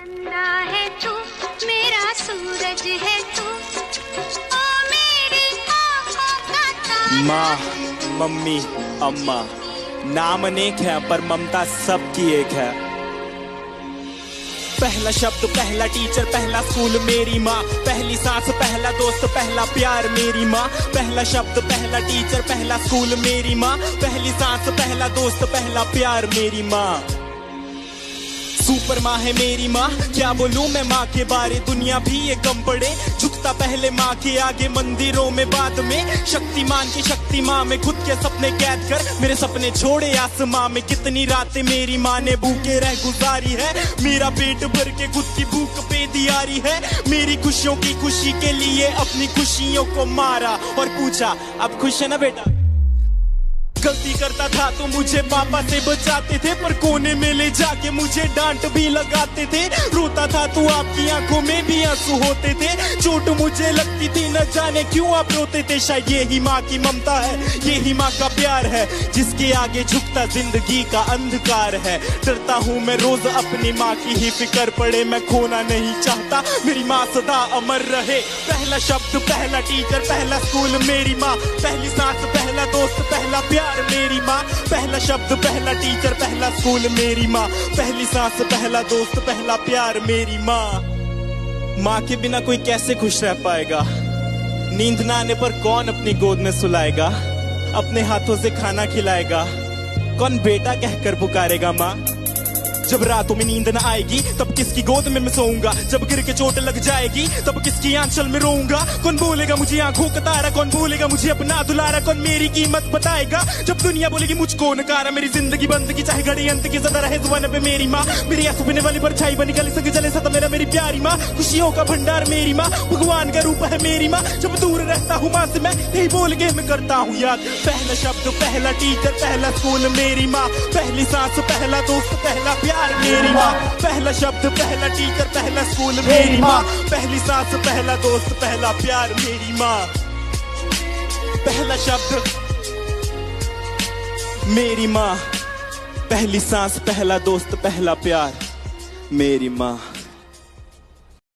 चंदा है तू, मेरा सूरज है तू, ओ मेरी आँखों का तारा। माँ, मम्मी, अम्मा, नाम अनेक है पर ममता सबकी एक है। पहला शब्द, पहला टीचर, पहला स्कूल मेरी माँ, पहली सांस, पहला दोस्त, पहला प्यार मेरी माँ। पहला शब्द, पहला टीचर, पहला स्कूल मेरी माँ, पहली सांस, पहला दोस्त, पहला प्यार मेरी माँ। सुपर माँ है मेरी माँ, क्या बोलूं मैं माँ के बारे, दुनिया भी ये कम पड़े। झुकता पहले माँ के आगे, मंदिरों में बाद में। शक्तिमान की शक्ति माँ में खुद के सपने कैद कर, मेरे सपने छोड़े आसमां में। कितनी रातें मेरी माँ ने भूखे रह गुजारी है, मेरा पेट भर के खुद की भूख पे दियारी है। मेरी खुशियों की खुशी के लिए अपनी खुशियों को मारा और पूछा अब खुश है ना बेटा। गलती करता था तो मुझे पापा से बचाते थे, पर कोने में ले जाके मुझे डांट भी लगाते थे। रोता था तो आपकी आंखों में भी आंसू होते थे, चोट मुझे लगती थी न जाने क्यों आप रोते थे। शायद यही माँ की ममता है, यही माँ का प्यार है, जिसके आगे झुकता जिंदगी का अंधकार है। डरता हूँ मैं रोज अपनी माँ की ही फिक्र पड़े, मैं खोना नहीं चाहता मेरी माँ सदा अमर रहे। पहला शब्द, पहला टीचर, पहला स्कूल मेरी माँ, पहली सांस, पहला दोस्त, पहला प्यार मेरी माँ। पहला शब्द, पहला टीचर, पहला स्कूल मेरी माँ, पहली सांस, पहला दोस्त, पहला प्यार मेरी माँ। माँ के बिना कोई कैसे खुश रह पाएगा, नींद ना आने पर कौन अपनी गोद में सुलाएगा, अपने हाथों से खाना खिलाएगा, कौन बेटा कहकर पुकारेगा माँ। जब रातों में नींद न आएगी तब किसकी गोद में मैं सोऊंगा, जब गिर के चोट लग जाएगी तब किसकी आंचल में रोऊंगा। कौन बोलेगा मुझे आंखों का तारा, कौन बोलेगा मुझे अपना दुलारा, कौन मेरी कीमत बताएगा जब दुनिया बोलेगी मुझको नकारा। मेरी जिंदगी बंदगी चाहे घड़ी अंत की ज़्यादा रहे जुबान पे मेरी माँ, मेरी आंसू पीने वाली परछाई बनी गली संग जले सदा मेरा मेरी प्यारी माँ। खुशियों का भंडार मेरी माँ, भगवान का रूप है मेरी माँ। जब दूर रहता हूँ माँ से मैं यही बोल के मैं करता हूँ याद। पहला शब्द, पहला टीचर, पहला स्कूल मेरी माँ, पहली सांस, पहला दोस्त, पहला प्यार मेरी माँ। पहला शब्द, पहला टीचर, पहला स्कूल मेरी माँ, पहली सांस, पहला दोस्त, पहला प्यार मेरी माँ। पहला शब्द मेरी माँ, पहली सांस, पहला दोस्त, पहला प्यार मेरी माँ।